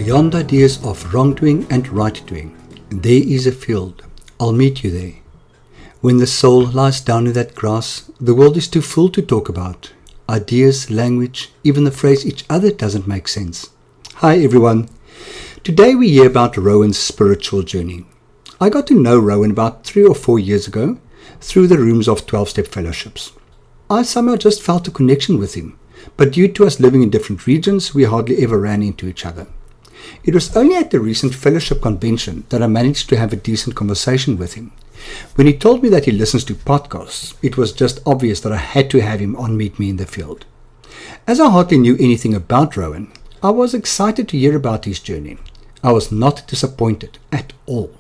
Beyond ideas of wrongdoing and right-doing, there is a field. I'll meet you there. When the soul lies down in that grass, the world is too full to talk about. Ideas, language, even the phrase each other doesn't make sense. Hi everyone. Today we hear about Rowan's spiritual journey. I got to know Rowan about 3 or 4 years ago through the rooms of 12-step fellowships. I somehow just felt a connection with him, but due to us living in different regions, we hardly ever ran into each other. It was only at the recent fellowship convention that I managed to have a decent conversation with him. When he told me that he listens to podcasts, it was just obvious that I had to have him on Meet Me in the Field. As I hardly knew anything about Rowan, I was excited to hear about his journey. I was not disappointed at all.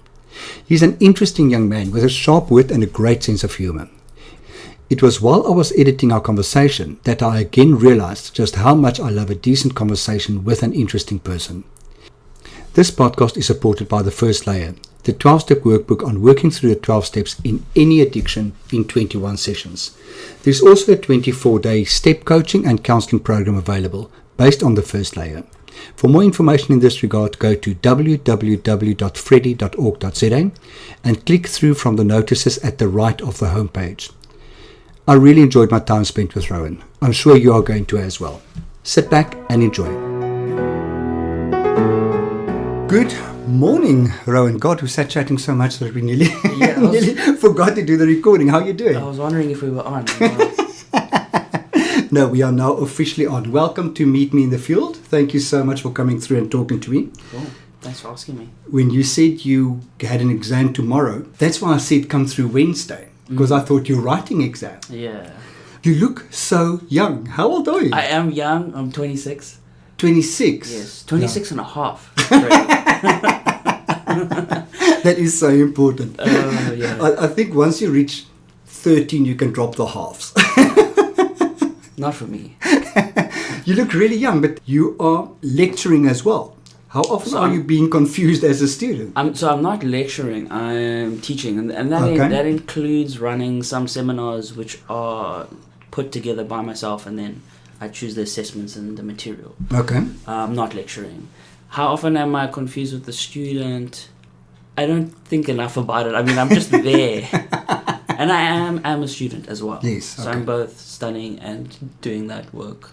He's an interesting young man with a sharp wit and a great sense of humor. It was while I was editing our conversation that I again realized just how much I love a decent conversation with an interesting person. This podcast is supported by the First Layer, the 12-step workbook on working through the 12 steps in any addiction in 21 sessions. There's also a 24-day step coaching and counseling program available based on the First Layer. For more information in this regard, go to www.freddy.org.za and click through from the notices at the right of the homepage. I really enjoyed my time spent with Rowan. I'm sure you are going to as well. Sit back and enjoy. Good morning, Rowan. God, we sat chatting so much that we nearly forgot to do the recording. How are you doing? I was wondering if we were on. No, we are now officially on. Welcome to Meet Me in the Field. Thank you so much for coming through and talking to me. Cool. Thanks for asking me. When you said you had an exam tomorrow, that's why I said come through Wednesday, because I thought you're writing exam. Yeah. You look so young. How old are you? I am young. I'm 26. 26? Yes. 26 and a half. That is so important. Yeah. I think once you reach 13, you can drop the halves. Not for me. You look really young, but you are lecturing as well. How often are you being confused as a student? I'm not lecturing. I'm teaching. And that includes running some seminars which are put together by myself, and then I choose the assessments and the material. Okay. I'm not lecturing. How often am I confused with the student? I don't think enough about it. I mean, I'm just there. And I'm a student as well. Yes. So I'm both studying and doing that work.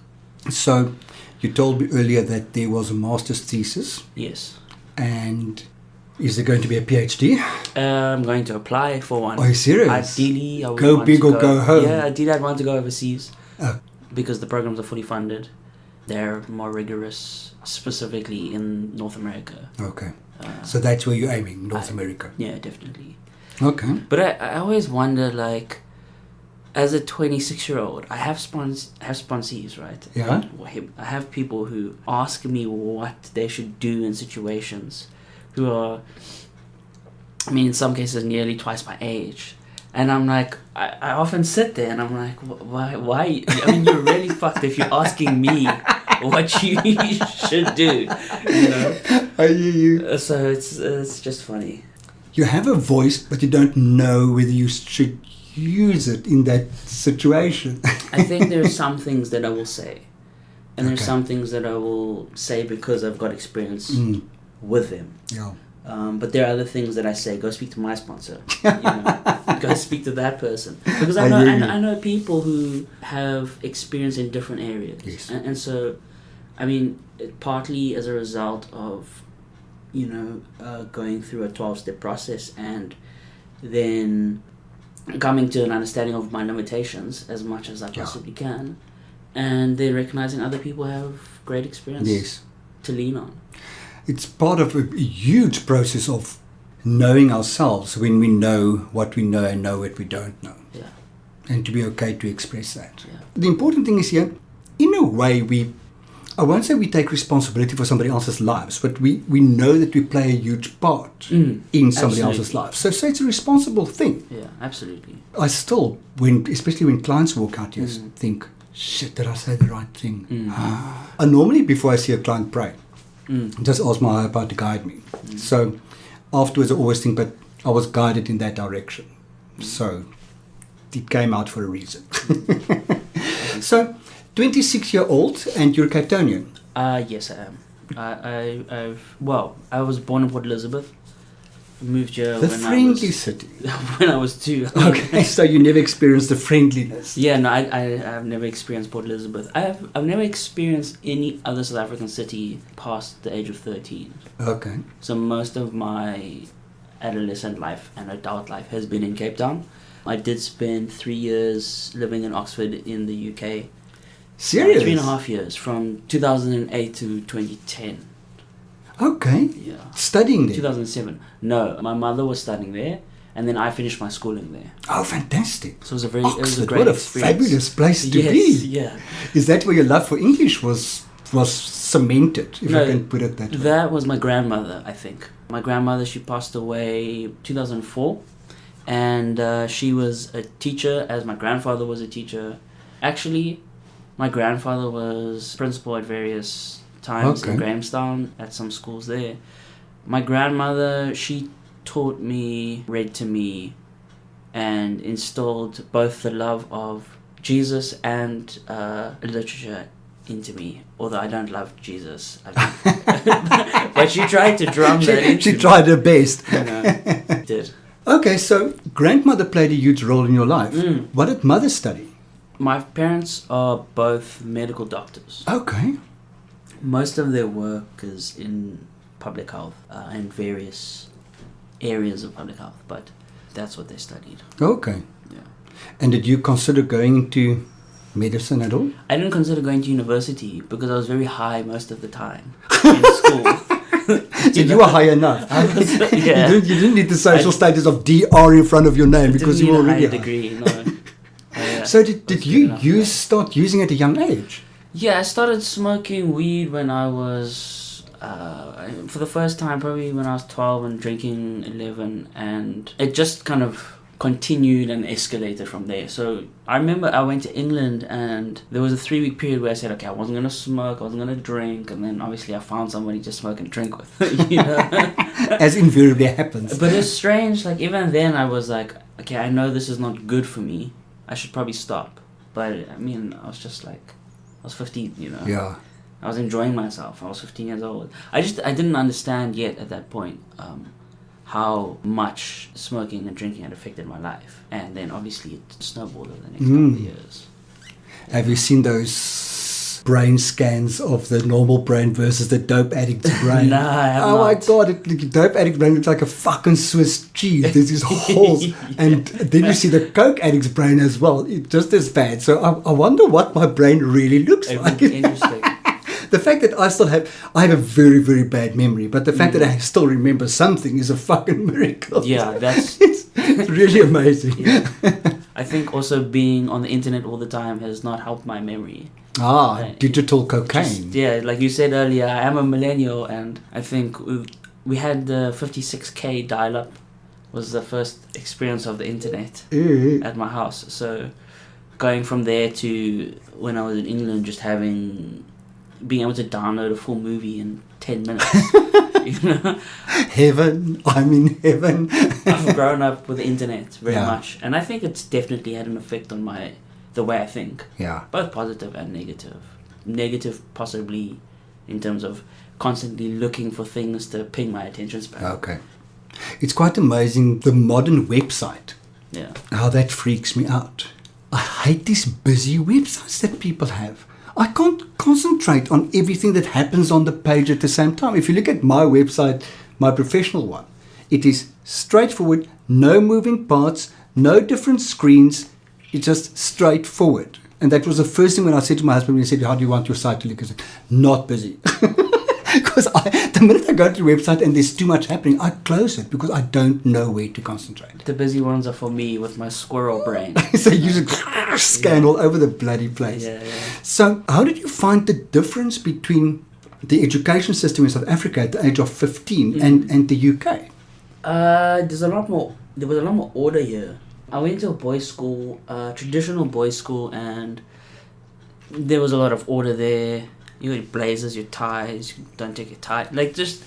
So you told me earlier that there was a master's thesis. Yes. And is there going to be a PhD? I'm going to apply for one. Are you serious? Ideally, I would go want big to or go home. Yeah, ideally I'd want to go overseas. Oh. Because the programs are fully funded. They're more rigorous, specifically in North America. Okay. So that's where you're aiming, North America? Yeah, definitely. Okay. But I always wonder, like, as a 26-year-old, I have sponsees, right? Yeah. I have people who ask me what they should do in situations, who are, I mean, in some cases nearly twice my age. And I'm like, I often sit there and I'm like, why? I mean, you're really fucked if you're asking me what you should do, you know? I hear you. So it's just funny. You have a voice, but you don't know whether you should use it in that situation. I think there are some things that I will say. And there's some things that I will say because I've got experience with them. Yeah. But there are other things that I say, go speak to my sponsor. You know, go speak to that person. Because I know people who have experience in different areas. Yes. And so, I mean, partly as a result of, you know, going through a 12-step process and then coming to an understanding of my limitations as much as I possibly can, and then recognizing other people have great experience to lean on. It's part of a huge process of knowing ourselves when we know what we know and know what we don't know. Yeah. And to be okay to express that. Yeah. The important thing is here, in a way, I won't say we take responsibility for somebody else's lives, but we know that we play a huge part in somebody else's life. So it's a responsible thing. Yeah, absolutely. I still, especially when clients walk out here, think, shit, did I say the right thing? And normally before I see a client pray, just ask my higher power to guide me. So afterwards I always think, but I was guided in that direction. So it came out for a reason. So 26-year-old and you're Capetonian. Yes, I am. I was born in Port Elizabeth. Moved here the friendly city. When I was 2. Okay, so you never experienced the friendliness. Yeah, no, I've never experienced Port Elizabeth. I've never experienced any other South African city past the age of 13. Okay. So most of my adolescent life and adult life has been in Cape Town. I did spend 3 years living in Oxford in the UK. Serious? 3.5 years, from 2008 to 2010. Okay. Yeah. Studying there? 2007. No, my mother was studying there, and then I finished my schooling there. Oh, fantastic. So it was a Oxford, it was a great what a experience. fabulous place to Yes, be. yeah. Is that where your love for English was cemented, if I can put it that way? That was my grandmother, I think. My grandmother, she passed away 2004, and she was a teacher, as my grandfather was a teacher. Actually, my grandfather was principal at various times in Grahamstown at some schools there. My grandmother, she taught me, read to me, and instilled both the love of Jesus and literature into me. Although I don't love Jesus, but she tried to drum that into She tried her best. Did. Okay, so grandmother played a huge role in your life. What did mother study? My parents are both medical doctors. Okay. Most of their work is in public health and various areas of public health, but that's what they studied. Okay. Yeah. And did you consider going into medicine at all? I didn't consider going to university because I was very high most of the time in school. You were high enough. Yeah. You didn't need the social status of DR in front of your name because you were already high. Degree, no. So did you start using it at a young age? Yeah, I started smoking weed when I was, for the first time, probably when I was 12 and drinking 11. And it just kind of continued and escalated from there. So I remember I went to England and there was a 3-week period where I said, okay, I wasn't going to smoke, I wasn't going to drink. And then obviously I found somebody to smoke and drink with, you know. As invariably happens. But it's strange, like even then I was like, okay, I know this is not good for me. I should probably stop. But I mean, I was just like, I was 15, you know. Yeah. I was enjoying myself. I was 15 years old. I didn't understand yet at that point how much smoking and drinking had affected my life. And then obviously it snowballed over the next couple of years. Have you seen those brain scans of the normal brain versus the dope addict's brain? No, I have Oh not. my god, the dope addict brain looks like a fucking Swiss cheese. There's these holes. And then you see the coke addict's brain as well. It's just as bad. So I wonder what my brain really looks like. Interesting. The fact that I have a very, very bad memory, but the fact that I still remember something is a fucking miracle. Yeah, it's really amazing. Yeah. I think also being on the internet all the time has not helped my memory. Digital cocaine. Like you said earlier, I am a millennial, and I think we had the 56k dial-up was the first experience of the internet at my house. So going from there to when I was in England, just being able to download a full movie in 10 minutes. You know? Heaven, I'm in heaven. I've grown up with the internet very much, and I think it's definitely had an effect on the way I think. Yeah. Both positive and negative. Negative possibly in terms of constantly looking for things to ping my attention span. Okay. It's quite amazing, the modern website. Yeah. How that freaks me out. I hate these busy websites that people have. I can't concentrate on everything that happens on the page at the same time. If you look at my website, my professional one, it is straightforward, no moving parts, no different screens. It's just straightforward. And that was the first thing when I said to my husband, when he said, how do you want your site to look? I said, not busy. Because the minute I go to the website and there's too much happening, I close it because I don't know where to concentrate. The busy ones are for me with my squirrel brain. So you just scan all over the bloody place. Yeah. So how did you find the difference between the education system in South Africa at the age of 15 and the UK? There was a lot more order here. I went to a boys' school, traditional boys' school, and there was a lot of order there. You got your blazers, your ties, you don't take your tie. Like, just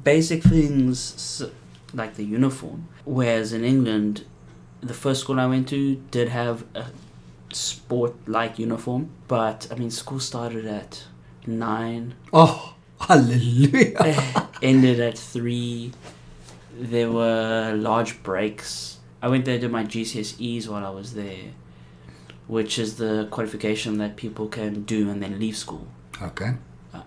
basic things like the uniform. Whereas in England, the first school I went to did have a sport-like uniform. But, I mean, school started at 9. Oh, Hallelujah. Ended at 3. There were large breaks. I went there to do my GCSEs while I was there, which is the qualification that people can do and then leave school. Okay.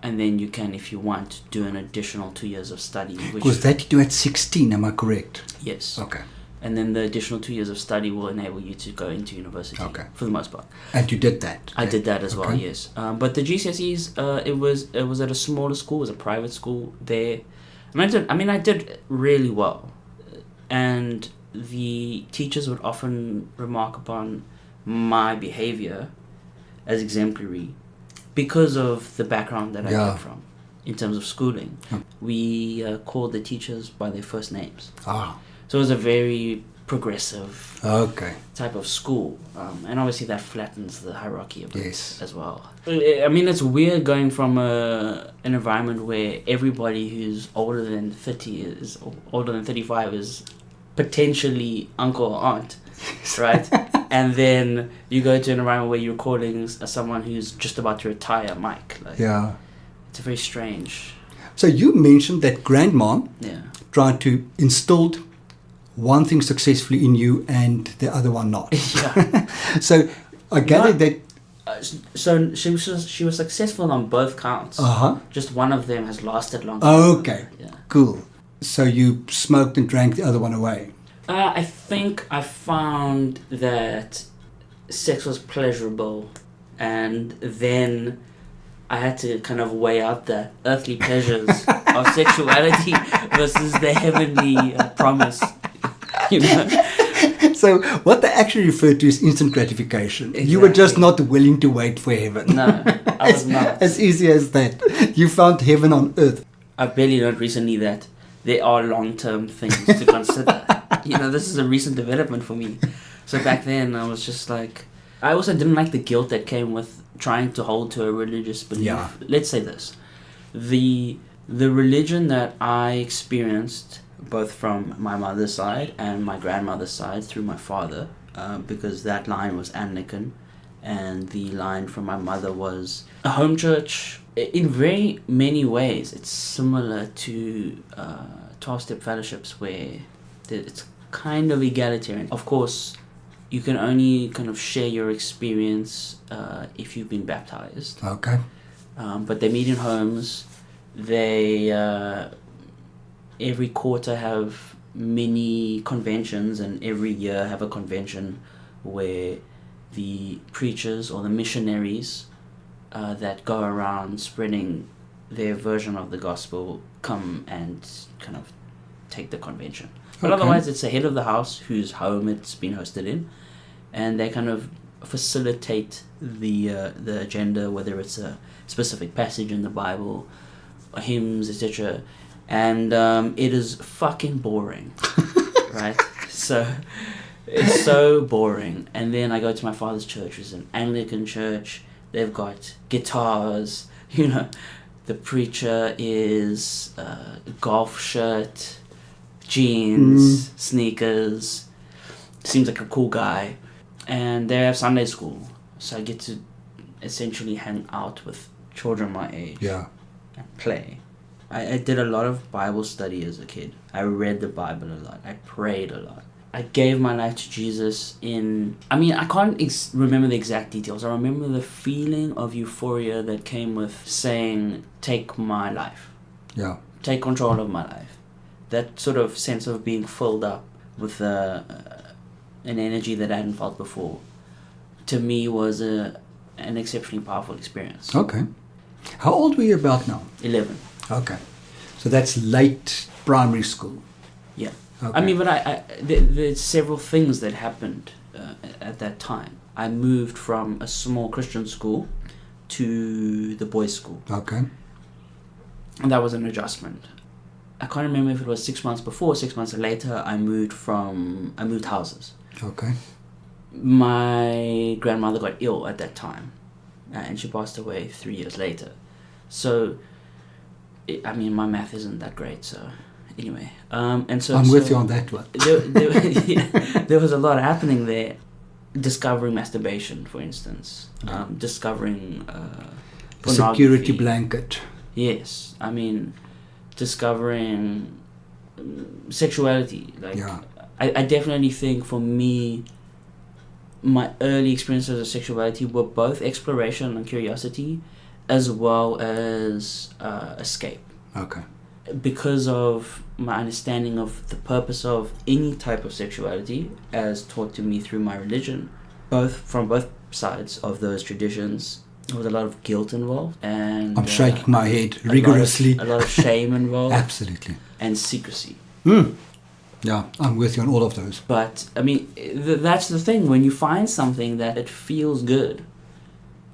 And then you can, if you want, do an additional 2 years of study. Because that you do at 16, am I correct? Yes. Okay. And then the additional 2 years of study will enable you to go into university. Okay. For the most part. And you did that? I did that as well, yes. But the GCSEs, it was at a smaller school, it was a private school there. I did really well. And the teachers would often remark upon my behavior as exemplary because of the background that I came from in terms of schooling. We called the teachers by their first names. So it was a very progressive type of school. And obviously that flattens the hierarchy a bit as well. I mean, it's weird going from an environment where everybody who's older than 30 is, or older than 35 is potentially uncle or aunt, right? And then you go to an environment where you're calling someone who's just about to retire Mike. It's very strange. So you mentioned that grandma tried to instill one thing successfully in you and the other one not. So I gather that... so she was successful on both counts. Just one of them has lasted longer. Okay, cool. So you smoked and drank the other one away? I think I found that sex was pleasurable, and then I had to kind of weigh out the earthly pleasures of sexuality versus the heavenly promise. You know? So what they actually refer to is instant gratification. Exactly. You were just not willing to wait for heaven. No, I was not. As easy as that. You found heaven on earth. I've barely learned recently that there are long-term things to consider. This is a recent development for me. So back then I was just like, I also didn't like the guilt that came with trying to hold to a religious belief. Let's say this. The religion that I experienced, both from my mother's side and my grandmother's side through my father, because that line was Anglican, and the line from my mother was a home church. In very many ways, it's similar to 12-step fellowships, where it's kind of egalitarian. Of course, you can only kind of share your experience if you've been baptized. Okay. But they meet in homes. They every quarter have mini conventions, and every year have a convention where the preachers or the missionaries that go around spreading their version of the gospel come and kind of take the convention. But otherwise, it's the head of the house whose home it's been hosted in, and they kind of facilitate the agenda, whether it's a specific passage in the Bible, or hymns, etc. And it is fucking boring, right? So it's so boring. And then I go to my father's church, which is an Anglican church. They've got guitars, the preacher is golf shirt, jeans, sneakers, seems like a cool guy, and they have Sunday school, so I get to essentially hang out with children my age and play. I did a lot of Bible study as a kid. I read the Bible a lot. I prayed a lot. I gave my life to Jesus I can't remember the exact details. I remember the feeling of euphoria that came with saying, take my life. Yeah. Take control of my life. That sort of sense of being filled up with an energy that I hadn't felt before, to me was an exceptionally powerful experience. Okay. How old were you about now? 11. Okay. So that's late primary school. Yeah. Okay. But there's several things that happened at that time. I moved from a small Christian school to the boys' school. Okay. And that was an adjustment. I can't remember if it was 6 months before, 6 months later, I moved houses. Okay. My grandmother got ill at that time, and she passed away 3 years later. So, my math isn't that great, so anyway. And so I'm with you on that one. There was a lot happening there. Discovering masturbation, for instance. Discovering the security blanket. Yes, I mean, discovering sexuality. Like, I definitely think for me, my early experiences of sexuality were both exploration and curiosity, as well as escape. Okay. Because of my understanding of the purpose of any type of sexuality, as taught to me through my religion, from both sides of those traditions, there was a lot of guilt involved, and I'm shaking my head rigorously. A lot of shame involved. Absolutely. And secrecy. Yeah, I'm with you on all of those. But I mean, that's the thing. When you find something that it feels good,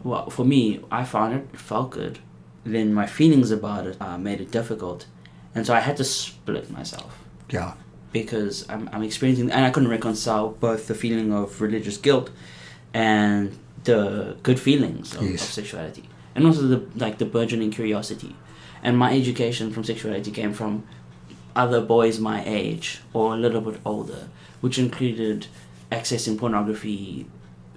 well, for me, I found it felt good. Then my feelings about it made it difficult, and so I had to split myself. Yeah. Because I'm experiencing, and I couldn't reconcile both the feeling of religious guilt and the good feelings of sexuality, and also the burgeoning curiosity. And my education from sexuality came from other boys my age or a little bit older, which included accessing pornography,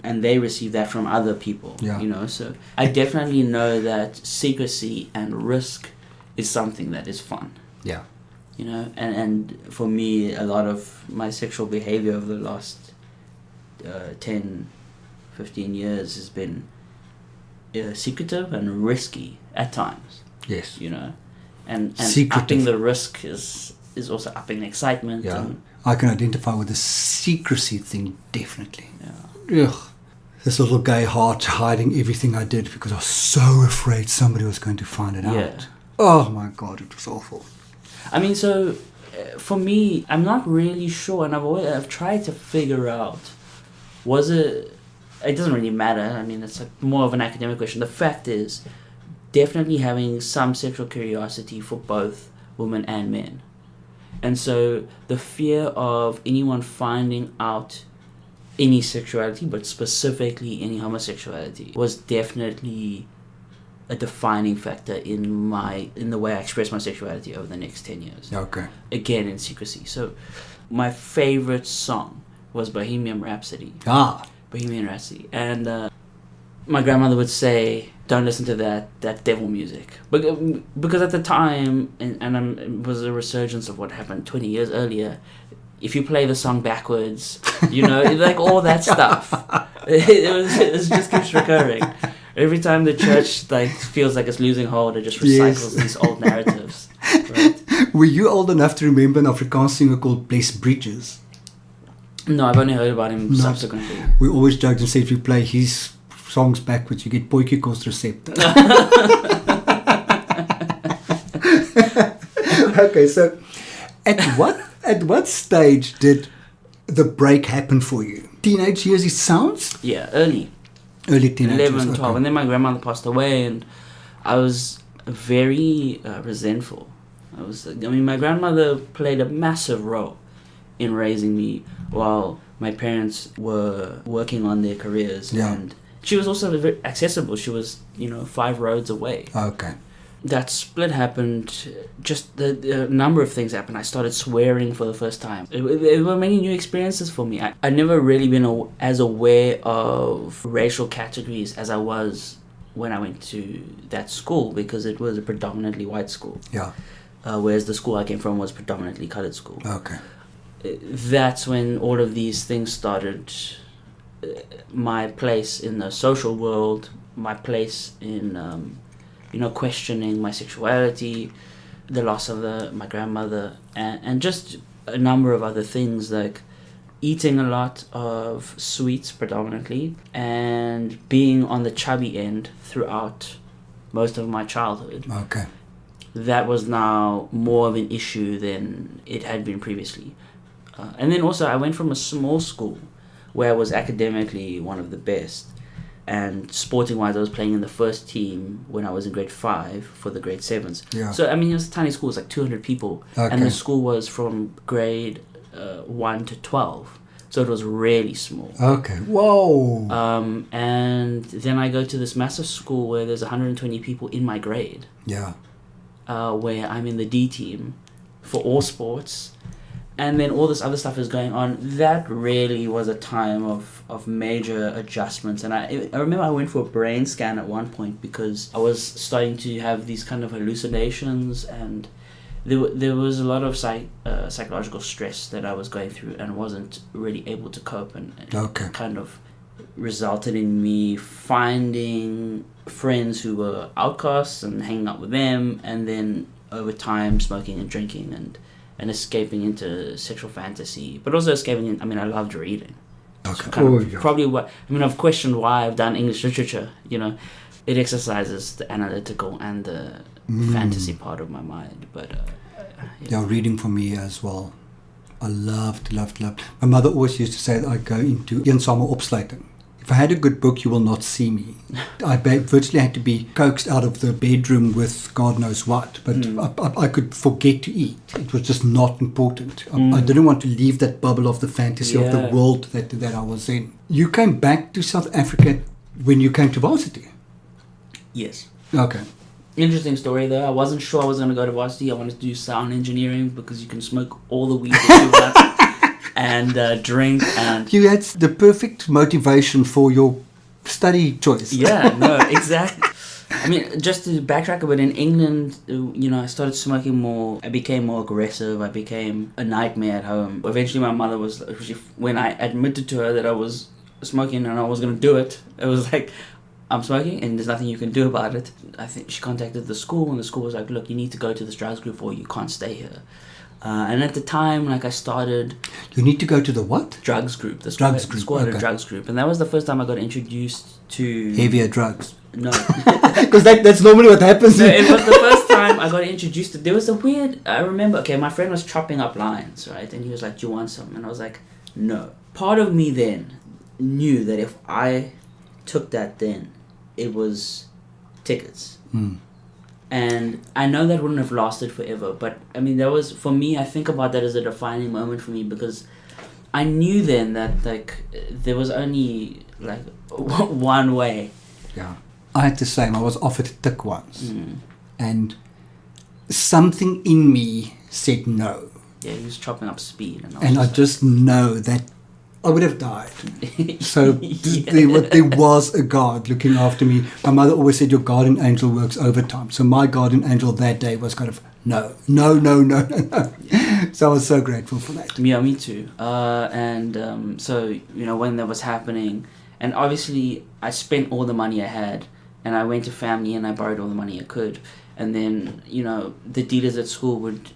and they received that from other people. You know, so I definitely know that secrecy and risk is something that is fun. Yeah. You know, and for me, a lot of my sexual behavior over the last 10, 15 years has been secretive and risky at times. Yes. You know, and secretive. Upping the risk is also upping the excitement. Yeah. And I can identify with the secrecy thing, definitely. Yeah. Ugh. This little gay heart hiding everything I did because I was so afraid somebody was going to find it out. Oh my God, it was awful. I mean, so for me, I'm not really sure, and I've tried to figure out, it doesn't really matter. I mean, it's like more of an academic question. The fact is, definitely having some sexual curiosity for both women and men. And so the fear of anyone finding out any sexuality, but specifically any homosexuality, was definitely a defining factor in the way I express my sexuality over the next 10 years. Okay. Again, in secrecy. So my favorite song was Bohemian Rhapsody. Bohemian Rhapsody. And my grandmother would say, don't listen to that devil music. Because at the time, and it was a resurgence of what happened 20 years earlier, if you play the song backwards, you know, like all that stuff, it just keeps recurring. Every time the church feels like it's losing hold, it just recycles these old narratives. Right? Were you old enough to remember an Afrikaans singer called Bless Bridges? No, I've only heard about him subsequently. We always joked and said if you play his songs backwards, you get Potjie Kos Recept. Okay, so at what stage did the break happen for you? Teenage years, it sounds? Yeah, early teenage 11, 12. Okay. And then my grandmother passed away, and I was very resentful. My grandmother played a massive role in raising me while my parents were working on their careers. Yeah. And she was also very accessible. She was, 5 roads away. Okay. That split happened, just the number of things happened. I started swearing for the first time. There were many new experiences for me. I'd never really been as aware of racial categories as I was when I went to that school, because it was a predominantly white school. Yeah. Whereas the school I came from was predominantly colored school. Okay. That's when all of these things started. My place in the social world, my place in... questioning my sexuality, the loss of my grandmother, and just a number of other things, like eating a lot of sweets predominantly, and being on the chubby end throughout most of my childhood. Okay. That was now more of an issue than it had been previously. And then also I went from a small school where I was academically one of the best, and sporting-wise, I was playing in the first team when I was in grade 5 for the grade 7s. Yeah. So, it was a tiny school. It was like 200 people. Okay. And the school was from grade 1 to 12. So it was really small. Okay. Whoa. And then I go to this massive school where there's 120 people in my grade. Yeah. Where I'm in the D team for all sports. and then all this other stuff is going on. That really was a time of major adjustments. And I remember I went for a brain scan at one point because I was starting to have these kind of hallucinations, and there was a lot of psychological stress that I was going through and wasn't really able to cope, and kind of resulted in me finding friends who were outcasts and hanging out with them, and then over time smoking and drinking and escaping into sexual fantasy, but also escaping I loved reading. Probably what I've questioned why I've done English literature. It exercises the analytical and the fantasy part of my mind. But reading for me as well. I loved. My mother always used to say that I go into eensame opsluiting. If I had a good book, you will not see me. I virtually had to be coaxed out of the bedroom with God knows what, but I could forget to eat. It was just not important. I didn't want to leave that bubble of the fantasy of the world that I was in. You came back to South Africa when you came to varsity? Yes. Okay. Interesting story though. I wasn't sure I was going to go to varsity. I wanted to do sound engineering because you can smoke all the weed that you want. And drink, and you had the perfect motivation for your study choice. Yeah, no, exactly. Just to backtrack a bit, in England, I started smoking more. I became more aggressive. I became a nightmare at home. Eventually, my mother when I admitted to her that I was smoking and I was going to do it, it was like, I'm smoking and there's nothing you can do about it. I think she contacted the school, and the school was like, look, you need to go to this drugs group or you can't stay here. And at the time, I started... You need to go to the what? Drugs group. The school had a drugs group. And that was the first time I got introduced to... Heavier drugs. No. Because that's normally what happens. No, it was the first time I got introduced to... There was a weird... I remember, my friend was chopping up lines, right? And he was like, do you want some? And I was like, no. Part of me then knew that if I took that then, it was tickets. And I know that wouldn't have lasted forever, but that was, for me, I think about that as a defining moment for me, because I knew then that there was only one way. Yeah. I had the same. I was offered a tick once, and something in me said no. Yeah, he was chopping up speed. And I just know that I would have died. So there was a guard looking after me. My mother always said, your guardian angel works overtime. So my guardian angel that day was kind of, no. So I was so grateful for that. Yeah, me too. So, when that was happening, and obviously I spent all the money I had, and I went to family and I borrowed all the money I could. And then, the dealers at school would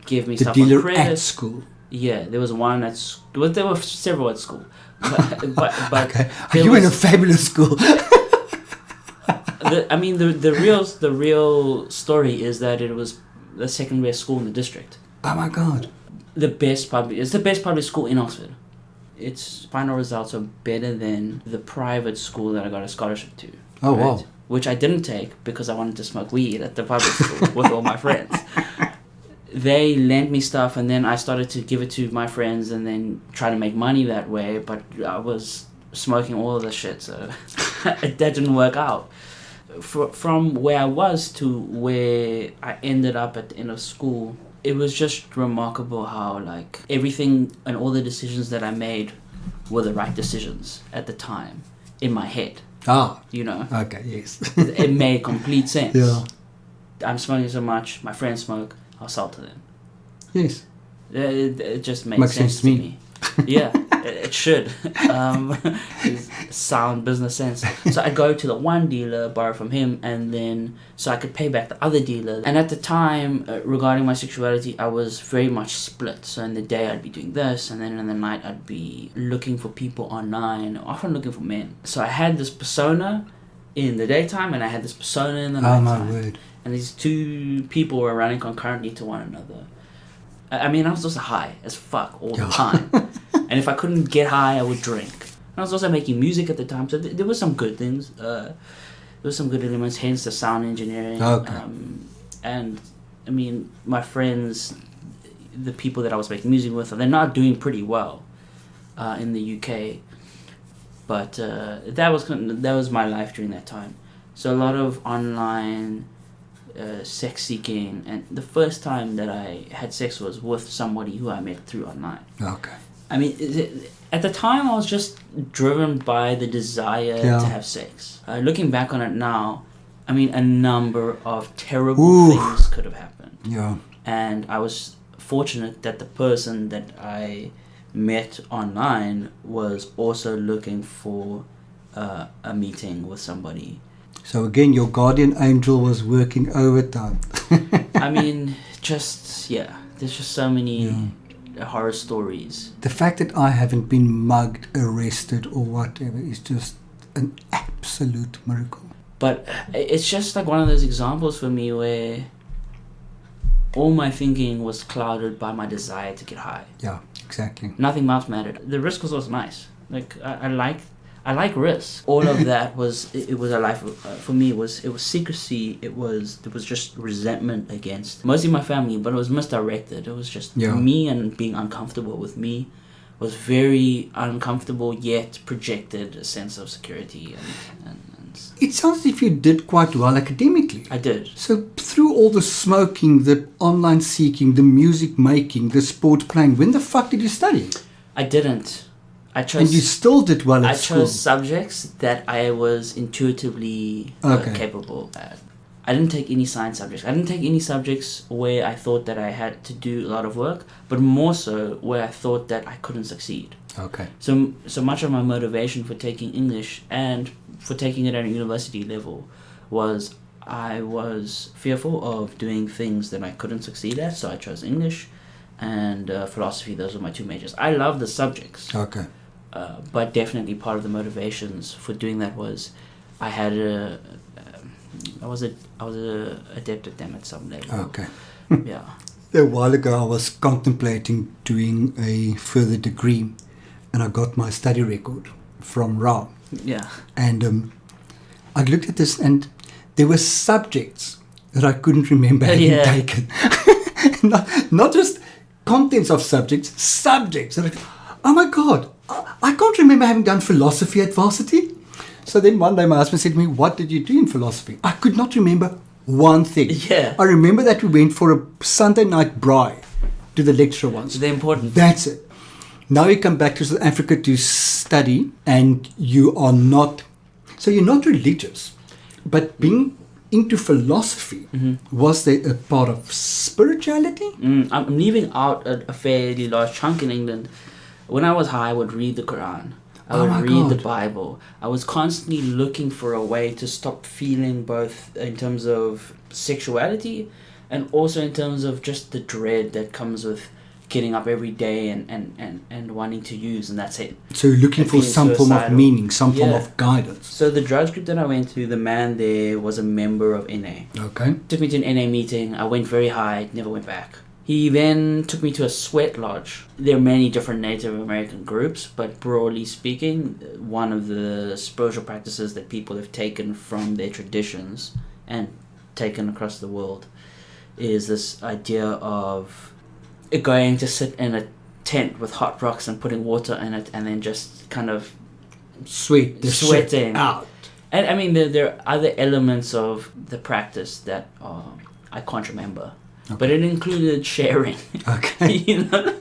give me stuff on credit. The dealer at school? Yeah, there was one at school. Well, there were several at school. But okay. You were in a fabulous school. The real story is that it was the second best school in the district. Oh my God. It's the best public school in Oxford. Its final results are better than the private school that I got a scholarship to. Oh, right? Wow. Which I didn't take because I wanted to smoke weed at the public school with all my friends. They lent me stuff, and then I started to give it to my friends and then try to make money that way, but I was smoking all of the shit, so that didn't work out. From where I was to where I ended up at the end of school, it was just remarkable how everything and all the decisions that I made were the right decisions at the time in my head. Okay, yes. It made complete sense. Yeah. I'm smoking so much, my friends smoke, I'll sell to them. Yes. It just makes sense to me. Yeah, it should. It's sound business sense. So I go to the one dealer, borrow from him, and then so I could pay back the other dealer. And at the time, regarding my sexuality, I was very much split. So in the day I'd be doing this, and then in the night I'd be looking for people online, often looking for men. So I had this persona in the daytime, and I had this persona in the nighttime. Oh my word. And these two people were running concurrently to one another. I was also high as fuck all the time. And if I couldn't get high, I would drink. And I was also making music at the time, so there were some good things. There were some good elements, hence the sound engineering. Okay. And, my friends, the people that I was making music with, they're not doing pretty well in the UK. But that was my life during that time. So a lot of online sex seeking, and the first time that I had sex was with somebody who I met through online. Okay. I mean, at the time I was just driven by the desire to have sex. Looking back on it now, I mean, a number of terrible things could have happened. Yeah. And I was fortunate that the person that I met online was also looking for a meeting with somebody. So again, your guardian angel was working overtime. I mean, there's just so many horror stories. The fact that I haven't been mugged, arrested, or whatever is just an absolute miracle. But it's just like one of those examples for me where all my thinking was clouded by my desire to get high. Yeah, exactly. Nothing else mattered. The risk was also nice. Like I like risk. All of that was a life for me. It was secrecy. There was just resentment against mostly my family, but it was misdirected. It was just me and being uncomfortable with me. Was very uncomfortable, yet projected a sense of security and it sounds as if you did quite well academically. I did. So through all the smoking, the online seeking, the music making, the sport playing, when the fuck did you study? I didn't. I chose. And you still did well at school. I chose subjects that I was intuitively capable at. I didn't take any science subjects. I didn't take any subjects where I thought that I had to do a lot of work, but more so where I thought that I couldn't succeed. Okay. So much of my motivation for taking English and for taking it at a university level was I was fearful of doing things that I couldn't succeed at, so I chose English and philosophy. Those were my two majors. I love the subjects. Okay. But definitely part of the motivations for doing that was I had I was adept at them at some level. Okay. Yeah. A while ago I was contemplating doing a further degree and I got my study record from Rowan. Yeah. And I looked at this and there were subjects that I couldn't remember having taken. not just contents of subjects. And oh my God, I can't remember having done philosophy at varsity. So then one day my husband said to me, what did you do in philosophy? I could not remember one thing. Yeah. I remember that we went for a Sunday night braai to the lecturer once. They're important. That's it. Now you come back to South Africa to study and you are not, so you're not religious, but being into philosophy, was there a part of spirituality? I'm leaving out a fairly large chunk in England. When I was high, I would read the Quran. I would read the Bible. I was constantly looking for a way to stop feeling both in terms of sexuality and also in terms of just the dread that comes with getting up every day and wanting to use, and that's it. So you're looking for some form of meaning, some form of guidance. So the drugs group that I went to, the man there was a member of NA. Okay. Took me to an NA meeting. I went very high, never went back. He then took me to a sweat lodge. There are many different Native American groups, but broadly speaking, one of the spiritual practices that people have taken from their traditions and taken across the world is this idea of going to sit in a tent with hot rocks and putting water in it and then just kind of sweating out. And I mean, there are other elements of the practice that I can't remember. Okay. But it included sharing. Okay. You know?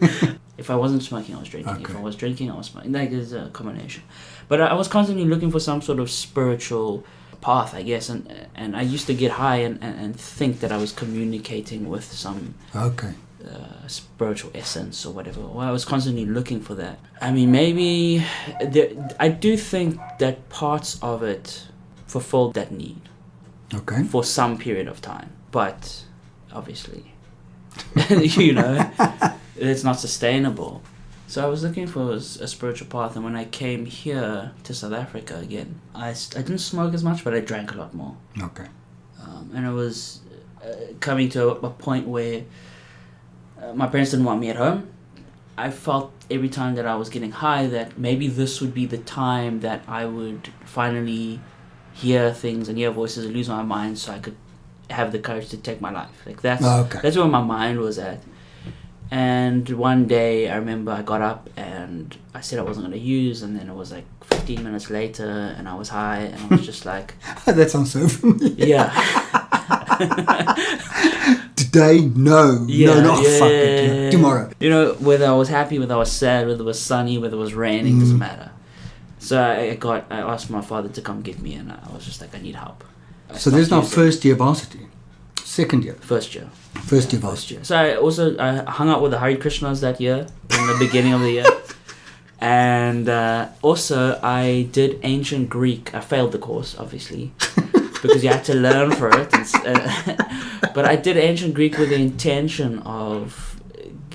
If I wasn't smoking, I was drinking. Okay. If I was drinking, I was smoking. Like, there's a combination. But I was constantly looking for some sort of spiritual path, I guess. And I used to get high and think that I was communicating with some spiritual essence or whatever. Well, I was constantly looking for that. I mean, maybe... I do think that parts of it fulfilled that need. Okay. For some period of time. But... obviously, you know, it's not sustainable. So I was looking for a spiritual path, and when I came here to South Africa again, I didn't smoke as much, but I drank a lot more. Okay. And I was coming to a point where my parents didn't want me at home. I felt every time that I was getting high that maybe this would be the time that I would finally hear things and hear voices and lose my mind so I could have the courage to take my life. Like that's where my mind was at. And one day I remember I got up and I said I wasn't going to use, and then it was like 15 minutes later and I was high and I was just like that sounds so familiar. Yeah. Today, no. Fuck it. Tomorrow. Whether I was happy, whether I was sad, whether it was sunny, whether it was raining, doesn't matter. So I asked my father to come get me, and I was just like, I need help. So this is now first year varsity? Second year? First year. First year varsity. So I hung out with the Hare Krishnas that year, in the beginning of the year. And also I did ancient Greek. I failed the course, obviously, because you had to learn for it. But I did ancient Greek with the intention of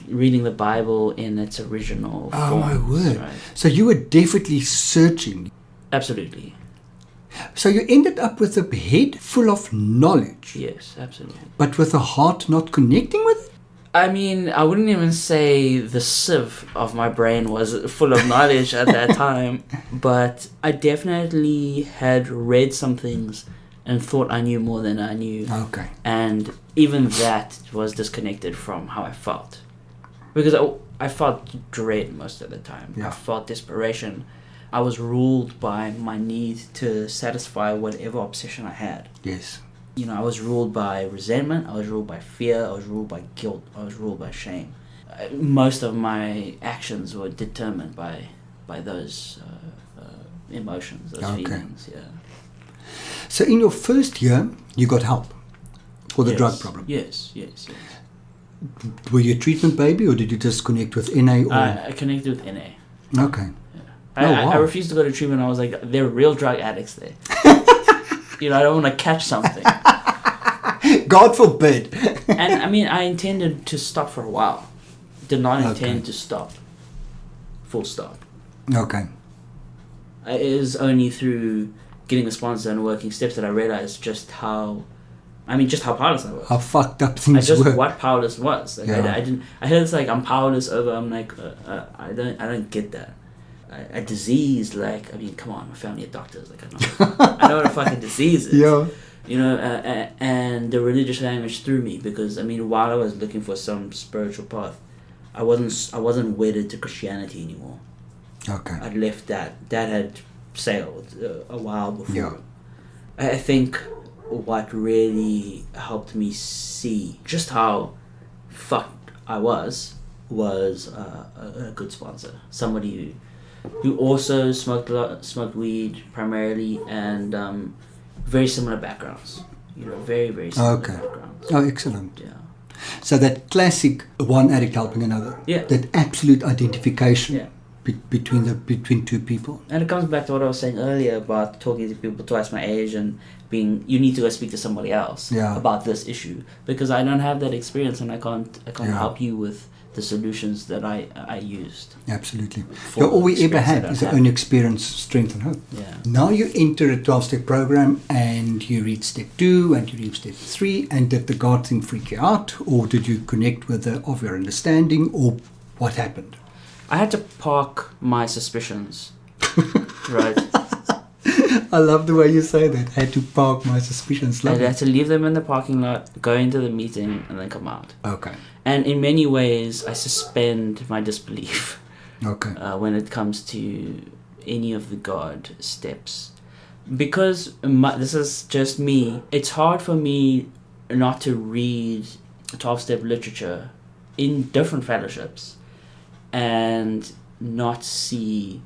reading the Bible in its original form. Oh my word. Right? So you were definitely searching. Absolutely. So you ended up with a head full of knowledge. Yes, absolutely. But with a heart not connecting with it? I mean, I wouldn't even say the sieve of my brain was full of knowledge at that time, but I definitely had read some things and thought I knew more than I knew. Okay. And even that was disconnected from how I felt. Because I felt dread most of the time. Yeah. I felt desperation. I was ruled by my need to satisfy whatever obsession I had. Yes. I was ruled by resentment, I was ruled by fear, I was ruled by guilt, I was ruled by shame. Most of my actions were determined by those emotions, those feelings. Yeah. So in your first year, you got help for the drug problem? Yes. Were you a treatment baby, or did you just connect with NA? Or? I connected with NA. Okay. Yeah. I refused to go to treatment. I was like, there are real drug addicts there. I don't want to catch something. God forbid. And I mean, I intended to stop for a while. Did not intend to stop. Full stop. Okay. It is only through getting a sponsor and working steps that I realized just how powerless I was. How fucked up things were. What powerless was. Like, I heard it's like I'm powerless over. I'm like, I don't get that. A disease, like, I mean, come on, my family are doctors. Like, I know what a fucking disease is. Yeah. And the religious language threw me, because I mean, while I was looking for some spiritual path, I wasn't wedded to Christianity anymore. Okay. I'd left that. That had sailed a while before. Yeah. I think what really helped me see just how fucked I was a good sponsor, somebody who also smoked weed primarily, and very similar backgrounds. Very, very similar backgrounds. Oh, excellent. Yeah. So that classic one addict helping another. Yeah. That absolute identification. Yeah. Between two people. And it comes back to what I was saying earlier about talking to people twice my age and you need to go speak to somebody else about this issue, because I don't have that experience, and I can't help you with the solutions that I used. Absolutely. All we ever had is our own experience, strength and hope. Yeah. Now you enter a 12-step program and you read step 2 and you read step 3, and did the God thing freak you out, or did you connect with of your understanding, or what happened? I had to park my suspicions. Right. I love the way you say that. I had to park my suspicions. I had to leave them in the parking lot, go into the meeting, and then come out. Okay. And in many ways, I suspend my disbelief. Okay. When it comes to any of the God steps. Because this is just me, it's hard for me not to read 12-step literature in different fellowships and not see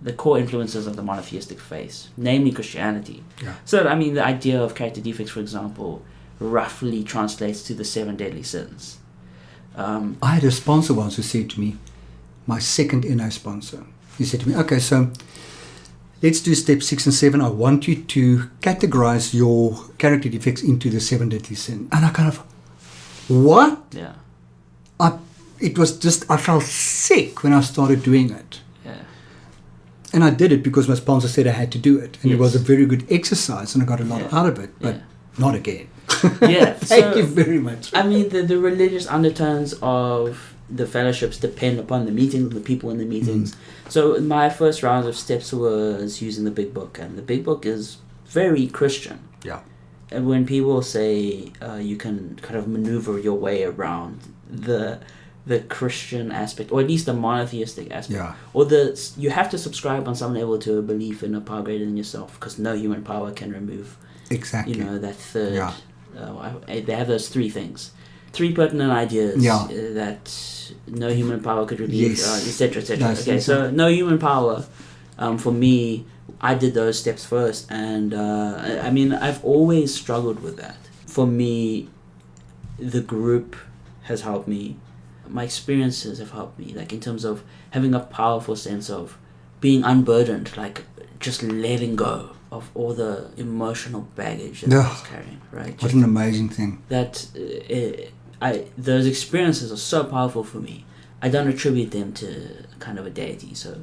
the core influences of the monotheistic faith, namely Christianity. Yeah. So, I mean, the idea of character defects, for example, roughly translates to the 7 deadly sins. I had a sponsor once who said to me, my second NO sponsor, he said to me, okay, so let's do step 6 and 7. I want you to categorize your character defects into the 7 deadly sins. And I kind of, what? Yeah. It was just, I felt sick when I started doing it. Yeah. And I did it because my sponsor said I had to do it. And it was a very good exercise and I got a lot out of it, but not again. Yeah. Thank you very much. I mean, the religious undertones of the fellowships depend upon the meetings, the people in the meetings. So my first round of steps was using the Big Book, and the Big Book is very Christian. Yeah. And when people say you can kind of maneuver your way around the Christian aspect, or at least the monotheistic aspect, or you have to subscribe on some level to a belief in a power greater than yourself, because no human power can remove exactly that third They have those three things. Three pertinent ideas that no human power could relieve, etc., etc. Okay, so no human power, for me, I did those steps first, and I mean, I've always struggled with that. For me, the group has helped me. My experiences have helped me, like in terms of having a powerful sense of being unburdened, like just letting go of all the emotional baggage that I was carrying, right? What an amazing thing. That those experiences are so powerful for me. I don't attribute them to kind of a deity. So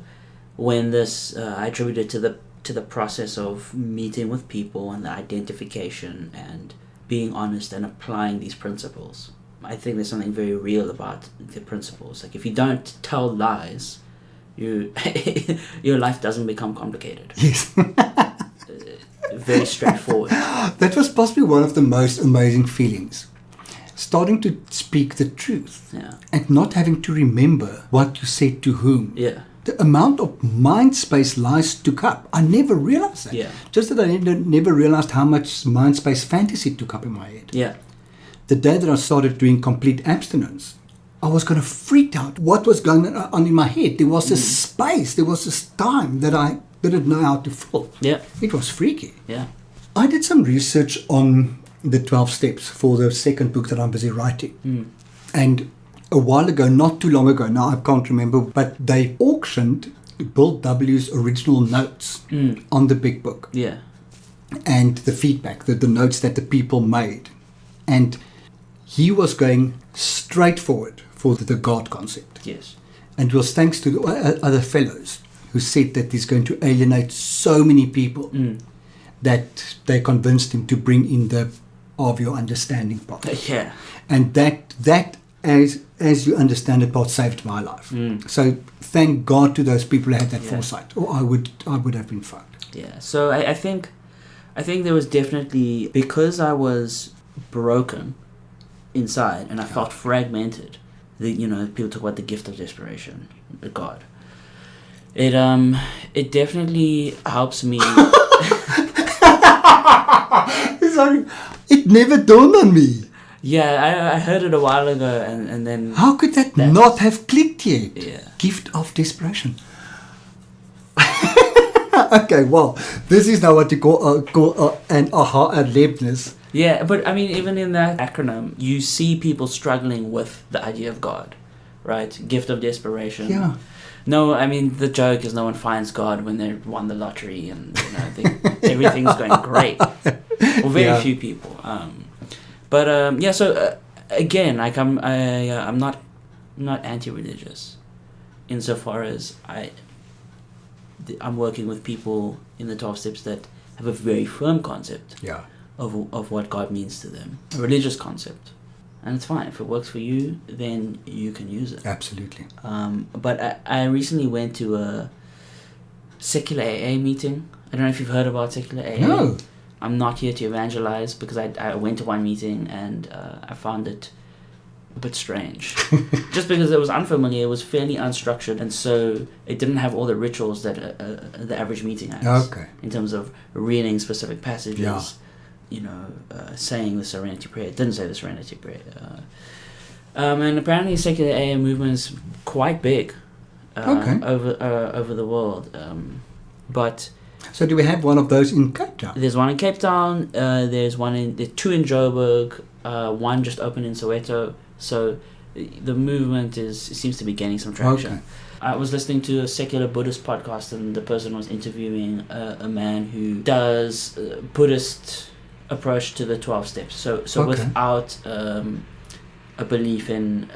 when I attribute it to the process of meeting with people and the identification and being honest and applying these principles. I think there's something very real about the principles. Like if you don't tell lies, your life doesn't become complicated. Yes. Very straightforward. That was possibly one of the most amazing feelings. Starting to speak the truth. Yeah. And not having to remember what you said to whom. Yeah. The amount of mind space lies took up. I never realized that. Yeah. Just that I never realized how much mind space fantasy took up in my head. Yeah. The day that I started doing complete abstinence, I was going to freak out. What was going on in my head? There was this space, there was this time that I didn't know how to fill. Yeah. It was freaky. Yeah. I did some research on the 12 steps for the second book that I'm busy writing. And a while ago, not too long ago, now I can't remember, but they auctioned Bill W.'s original notes on the big book. Yeah. And the feedback, the notes that the people made. And he was going straight forward for the God concept. Yes. And it was thanks to the other fellows who said that he's going to alienate so many people that they convinced him to bring in the of your understanding part. Yeah. And that as you understand it part saved my life. So thank God to those people who had that foresight, or I would have been fucked. Yeah. So I think there was definitely, because I was broken inside and I felt fragmented. People talk about the gift of desperation, God. It definitely helps me. Sorry, it never dawned on me. Yeah, I heard it a while ago, and then... How could that not have clicked yet? Yeah. Gift of desperation. Okay, well, this is now what you call an aha erlebnis. Yeah, but I mean, even in that acronym, you see people struggling with the idea of God, right? Gift of desperation. Yeah. No, I mean, the joke is no one finds God when they won the lottery and everything's going great. Well, very few people. So again, like I'm not anti-religious, insofar as I'm working with people in the 12 steps that have a very firm concept of what God means to them, a religious concept. And it's fine. If it works for you, then you can use it. Absolutely. But I recently went to a secular AA meeting. I don't know if you've heard about secular AA. No. I'm not here to evangelize, because I went to one meeting and I found it a bit strange. Just because it was unfamiliar, it was fairly unstructured, and so it didn't have all the rituals that the average meeting has. Okay. In terms of reading specific passages, saying the Serenity Prayer. It didn't say the Serenity Prayer. And apparently the secular AA movement is quite big over the world. But... So do we have one of those in Cape Town? There's one in Cape Town. There's two in Joburg. One just opened in Soweto. So the movement seems to be gaining some traction. Okay. I was listening to a secular Buddhist podcast, and the person was interviewing a man who does Buddhist approach to the 12 steps. So without a belief in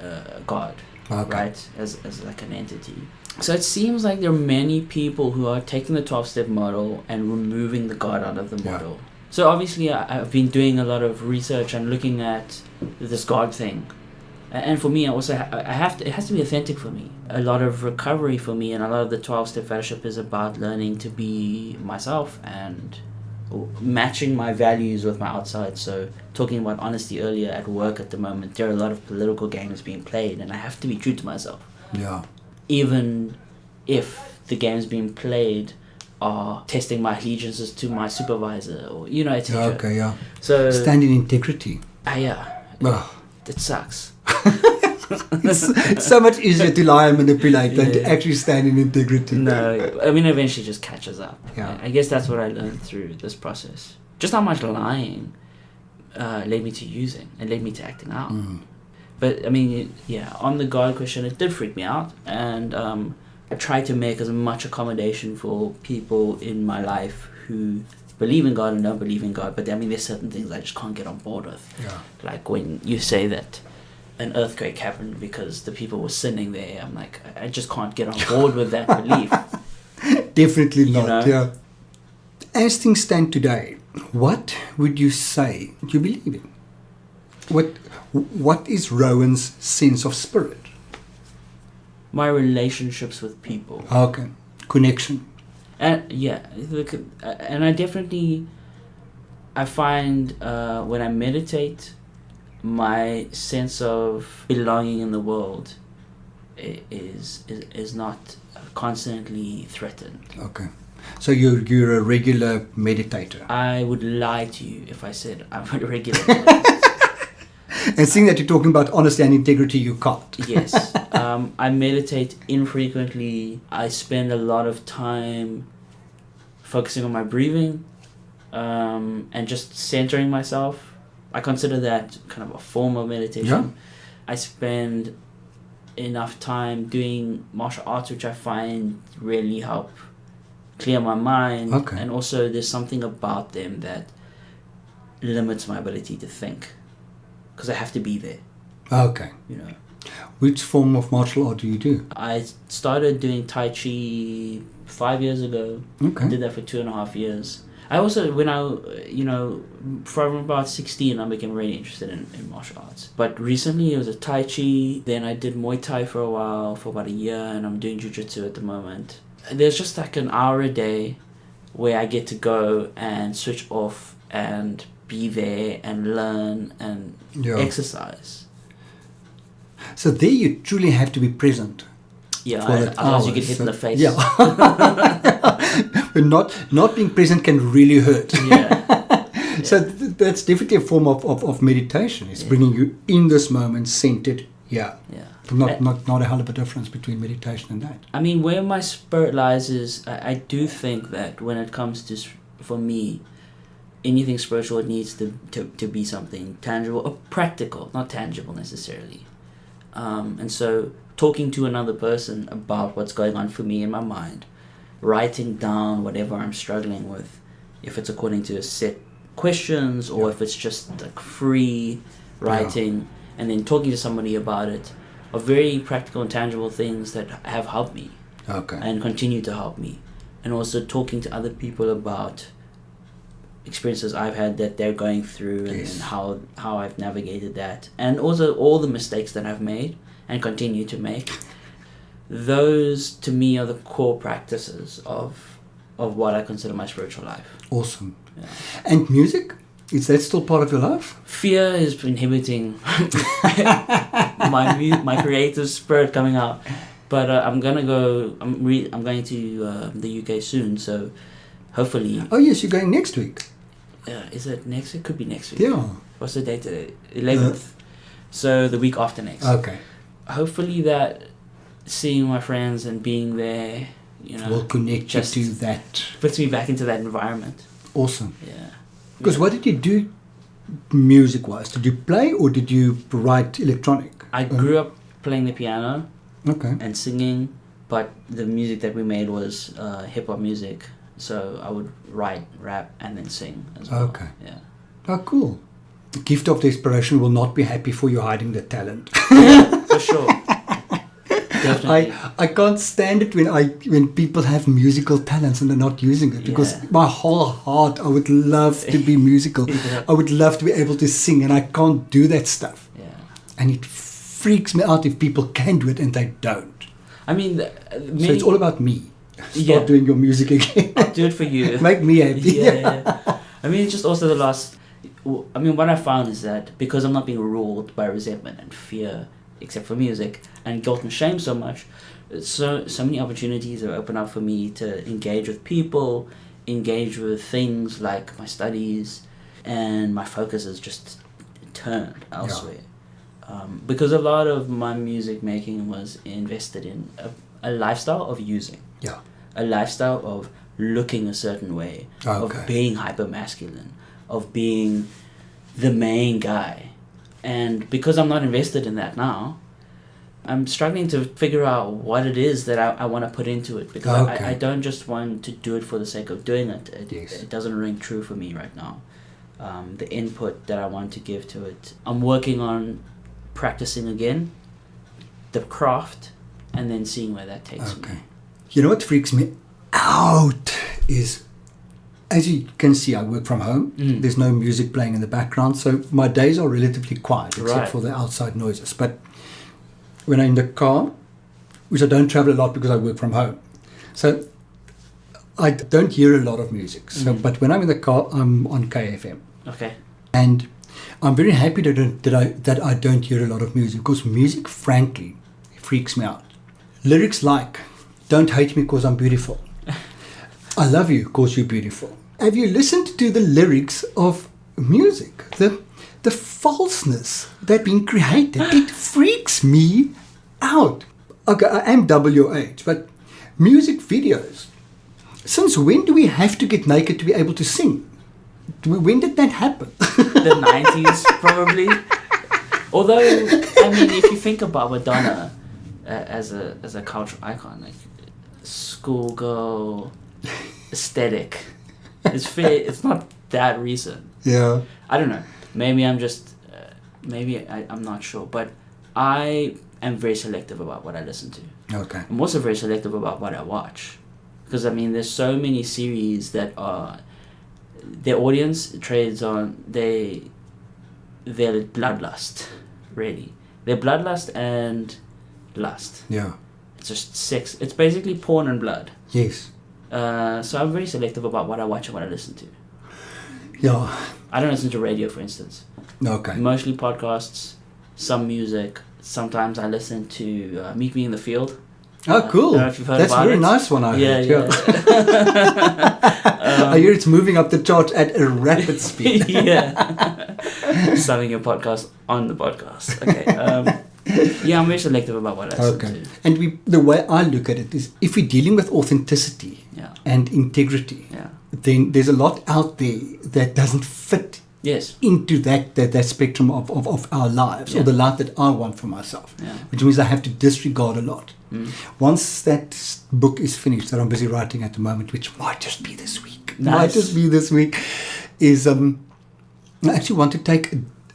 God, right, as like an entity. So it seems like there are many people who are taking the 12-step model and removing the God out of the model. So obviously I've been doing a lot of research and looking at this God thing. And for me, it has to be authentic for me. A lot of recovery for me and a lot of the 12-step fellowship is about learning to be myself and matching my values with my outside. So talking about honesty earlier, at work at the moment, there are a lot of political games being played, and I have to be true to myself. Yeah. Even if the games being played are testing my allegiances to my supervisor, or etc. Okay, yeah. So stand in integrity. Yeah. Oh. It sucks. It's so much easier to lie and manipulate than to actually stand in integrity. No, I mean, eventually just catches up. Yeah. I guess that's what I learned through this process. Just how much lying led me to using and led me to acting out. But I mean, on the God question, it did freak me out, and I tried to make as much accommodation for people in my life who believe in God and don't believe in God. But I mean, there's certain things I just can't get on board with. Yeah. Like when you say that an earthquake happened because the people were sinning there, I'm like, I just can't get on board with that belief. Definitely not. Yeah. As things stand today, what would you say you believe in? What is Rowan's sense of spirit? My relationships with people. Okay. Connection. And and I find when I meditate, my sense of belonging in the world is not constantly threatened. Okay. So you're a regular meditator. I would lie to you if I said I'm a regular meditator. And seeing that you're talking about honesty and integrity, you can't. Yes. I meditate infrequently. I spend a lot of time focusing on my breathing and just centering myself. I consider that kind of a form of meditation. Yeah. I spend enough time doing martial arts, which I find really help clear my mind. Okay. And also there's something about them that limits my ability to think, because I have to be there. Okay. Which form of martial art do you do? I started doing Tai Chi 5 years ago. Okay. I did that for 2.5 years. I also, when from about 16, I became really interested in martial arts. But recently it was a Tai Chi, then I did Muay Thai for a while, for about a year, and I'm doing Jiu-Jitsu at the moment. There's just like an hour a day where I get to go and switch off and be there and learn and exercise. So there you truly have to be present. Yeah, otherwise you get hit in the face. Yeah. But not being present can really hurt. Yeah. So that's definitely a form of meditation. It's bringing you in this moment, centered. Yeah. Not a hell of a difference between meditation and that. I mean, where my spirit lies is, I do think that when it comes to, for me, anything spiritual, it needs to be something tangible or practical, not tangible necessarily. And so talking to another person about what's going on for me in my mind, writing down whatever I'm struggling with, if it's according to a set questions or if it's just like free writing, and then talking to somebody about it, are very practical and tangible things that have helped me and continue to help me. And also talking to other people about experiences I've had that they're going through and how I've navigated that, and also all the mistakes that I've made and continue to make. Those to me are the core practices of what I consider my spiritual life. Awesome. Yeah. And music? Is that still part of your life? Fear is inhibiting my creative spirit coming out. But I'm going to the UK soon, so hopefully... Oh yes, you're going next week. Is it next week? Could be next week. Yeah. What's the date today? 11th. So the week after next. Okay. Hopefully that seeing my friends and being there, will connect you to that. Puts me back into that environment. Awesome. Yeah. Because what did you do music-wise? Did you play or did you write electronic? I grew up playing the piano and singing, but the music that we made was hip-hop music. So I would write, rap, and then sing as well. Okay. Yeah. Oh, cool. The gift of the inspiration will not be happy for you hiding the talent. Yeah, for sure. Definitely. I can't stand it when people have musical talents and they're not using it, because my whole heart, I would love to be musical. I would love to be able to sing, and I can't do that stuff. Yeah. And it freaks me out if people can do it and they don't. I mean, so it's all about me. Start doing your music again. I'll do it for you. Make me happy. Yeah. I mean, it's just also what I found is that because I'm not being ruled by resentment and fear, except for music, and guilt and shame so much, so many opportunities have opened up for me to engage with people, engage with things like my studies, and my focus is just turned elsewhere. Because a lot of my music making was invested in a lifestyle of using. Yeah. A lifestyle of looking a certain way, of being hyper masculine, of being the main guy. And because I'm not invested in that now, I'm struggling to figure out what it is that I want to put into it, because I don't just want to do it for the sake of doing it. It doesn't ring true for me right now. The input that I want to give to it, I'm working on practicing again, the craft, and then seeing where that takes me. You know what freaks me out is, as you can see, I work from home. There's no music playing in the background, so my days are relatively quiet except for the outside noises. But when I'm in the car, which I don't travel a lot because I work from home, so I don't hear a lot of music. So, but when I'm in the car, I'm on KFM. Okay. And I'm very happy that I don't hear a lot of music, because music, frankly, freaks me out. Lyrics like, don't hate me because I'm beautiful. I love you because you're beautiful. Have you listened to the lyrics of music? The falseness that being created, it freaks me out. Okay, I am double your age, but music videos. Since when do we have to get naked to be able to sing? When did that happen? The 90s, probably. Although, I mean, if you think about Madonna as a cultural icon, like schoolgirl aesthetic, it's not that recent. Yeah. I don't know. Maybe I'm just, I'm not sure. But I am very selective about what I listen to. Okay. I'm also very selective about what I watch. Because, I mean, there's so many series that are, their audience trades on, their bloodlust, really. Their bloodlust and lust. Yeah. It's just sex. It's basically porn and blood. Yes. So I'm very selective about what I watch and what I listen to. Yeah. I don't listen to radio, for instance. Okay. Mostly podcasts, some music. Sometimes I listen to Meet Me in the Field. Oh, cool. I don't know if you've heard That's about a very it. nice one, I heard. Yeah. I hear it's moving up the chart at a rapid speed. Yeah. Selling your podcast on the podcast. Okay. Yeah, I'm very selective about what I listen to. And the way I look at it is, if we're dealing with authenticity and integrity, then there's a lot out there that doesn't fit into that spectrum of our lives, or the life that I want for myself, which means I have to disregard a lot. Once that book is finished, that I'm busy writing at the moment, which might just be this week, is I actually want to take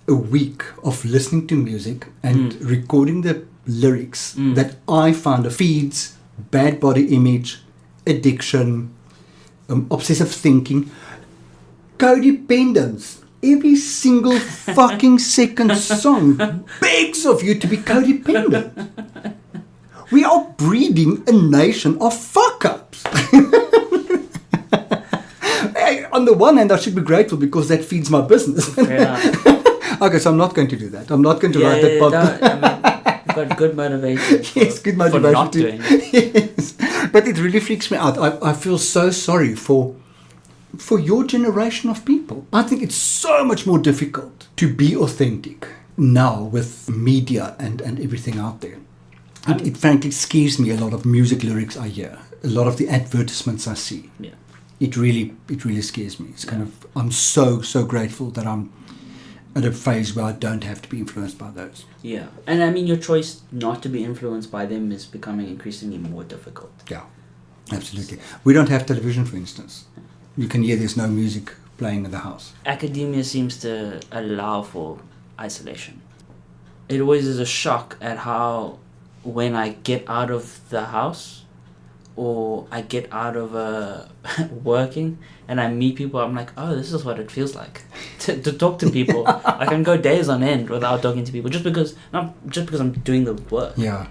a week of listening to music and recording the lyrics that I found feeds bad body image, addiction, obsessive thinking, codependence. Every single fucking second song begs of you to be codependent. We are breeding a nation of fuck-ups. On the one hand, I should be grateful because that feeds my business. Okay, so I'm not going to do that. I'm not going to write that podcast. You've got good motivation. Yes, good motivation. For not doing it. Yes. But it really freaks me out. I feel so sorry for your generation of people. I think it's so much more difficult to be authentic now with media and everything out there. It frankly scares me, a lot of music lyrics I hear, a lot of the advertisements I see. Yeah. It really scares me. It's kind of, I'm so grateful that I'm at a phase where I don't have to be influenced by those. Yeah. And I mean, your choice not to be influenced by them is becoming increasingly more difficult. Yeah, absolutely. We don't have television, for instance. You can hear there's no music playing in the house. Academia seems to allow for isolation. It always is a shock at how, when I get out of the house or I get out of working and I meet people, I'm like, oh, this is what it feels like to talk to people. I can go days on end without talking to people just because I'm doing the work. Yeah.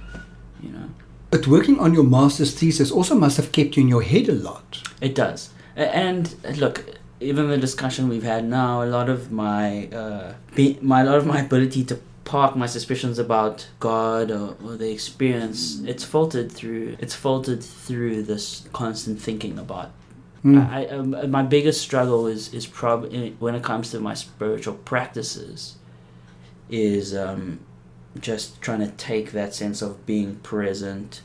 You know. But working on your master's thesis also must have kept you in your head a lot. It does. And look, even the discussion we've had now, a lot of my ability to park my suspicions about God or the experience, it's filtered through this constant thinking about. My biggest struggle is probably when it comes to my spiritual practices is just trying to take that sense of being present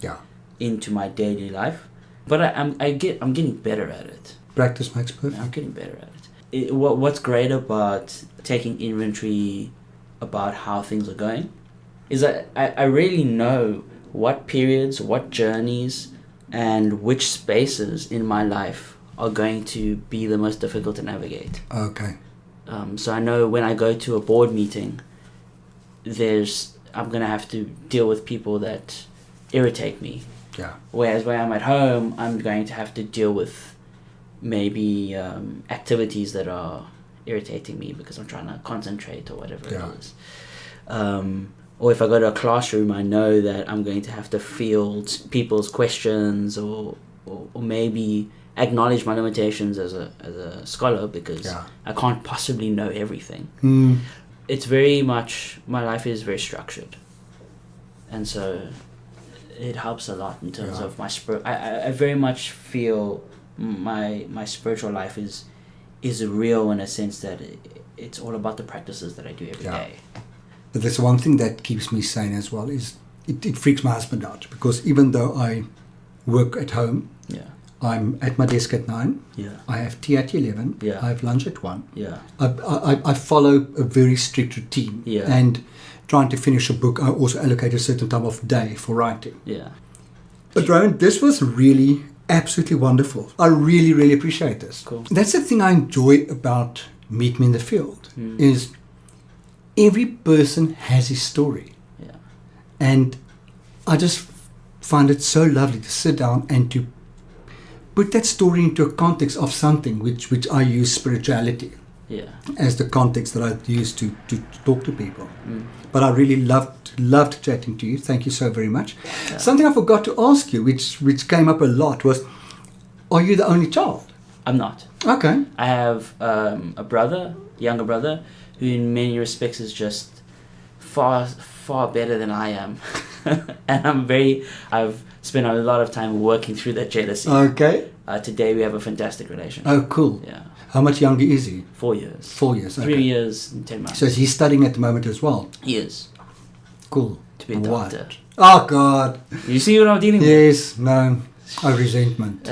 into my daily life. But I'm getting better at it. Practice makes perfect. I'm getting better at it. What's great about taking inventory about how things are going is that I really know what periods, what journeys, and which spaces in my life are going to be the most difficult to navigate. Okay. So I know when I go to a board meeting, I'm going to have to deal with people that irritate me. Yeah. Whereas when I'm at home, I'm going to have to deal with maybe activities that are irritating me because I'm trying to concentrate or whatever it is. Or if I go to a classroom, I know that I'm going to have to field people's questions or maybe acknowledge my limitations as a scholar because I can't possibly know everything. It's very much, my life is very structured, and so it helps a lot in terms of my spirit. I very much feel my spiritual life is real in a sense that it's all about the practices that I do every day. But there's one thing that keeps me sane as well is it freaks my husband out because even though I work at home, I'm at my desk at 9. I have tea at 11. I have lunch at 1. I follow a very strict routine. And trying to finish a book, I also allocate a certain time of day for writing. But Rowan, this was really absolutely wonderful. I really, really appreciate this. Cool. That's the thing I enjoy about Meet Me in the Field is every person has his story. And I just find it so lovely to sit down and to put that story into a context of something which I use spirituality as the context that I use to talk to people. But I really loved chatting to you. Thank you so very much. Something I forgot to ask you, which came up a lot, was, are you the only child? I'm not. Okay. I have a younger brother, who in many respects is just far better than I am. And I've spent a lot of time working through that jealousy. Okay. Today we have a fantastic relationship. Oh, cool. Yeah. How much younger is he? 4 years. 4 years, okay. 3 years and 10 months. So he's studying at the moment as well? He is. Cool. To be a doctor. Oh, God. You see what I'm dealing with? Yes, no. Resentment.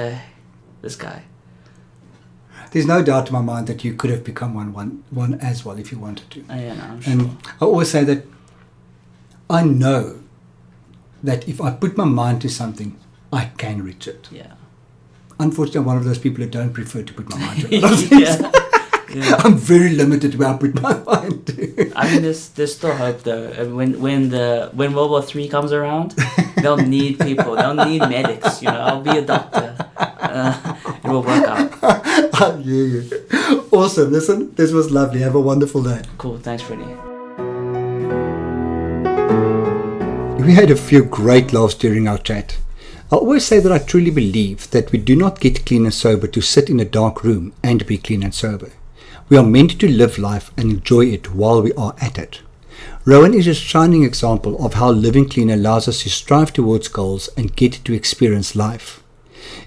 This guy. There's no doubt in my mind that you could have become one as well if you wanted to. I'm sure. And I always say that I know that if I put my mind to something, I can reach it. Yeah. Unfortunately, I'm one of those people who don't prefer to put my mind to it. I'm very limited where I put my mind to. I mean, there's still hope though. When World War III comes around, they'll need people. They'll need medics. I'll be a doctor. It will work out. I hear you. Awesome. Listen, this was lovely. Have a wonderful day. Cool. Thanks, Freddie. We had a few great laughs during our chat. I always say that I truly believe that we do not get clean and sober to sit in a dark room and be clean and sober. We are meant to live life and enjoy it while we are at it. Rowan is a shining example of how living clean allows us to strive towards goals and get to experience life.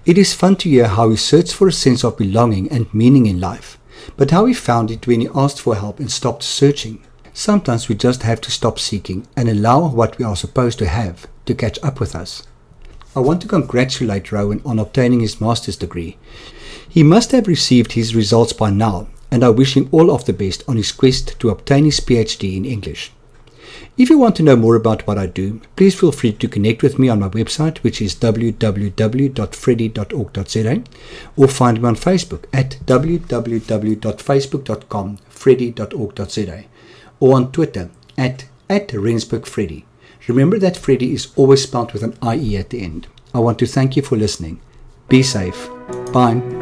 It is fun to hear how he searched for a sense of belonging and meaning in life, but how he found it when he asked for help and stopped searching. Sometimes we just have to stop seeking and allow what we are supposed to have to catch up with us. I want to congratulate Rowan on obtaining his master's degree. He must have received his results by now, and I wish him all of the best on his quest to obtain his PhD in English. If you want to know more about what I do, please feel free to connect with me on my website, which is www.freddy.org.za, or find me on Facebook at www.facebook.com/freddy.org.za, or on Twitter at @RensburgFreddy. Remember that Freddy is always spelled with an IE at the end. I want to thank you for listening. Be safe. Bye.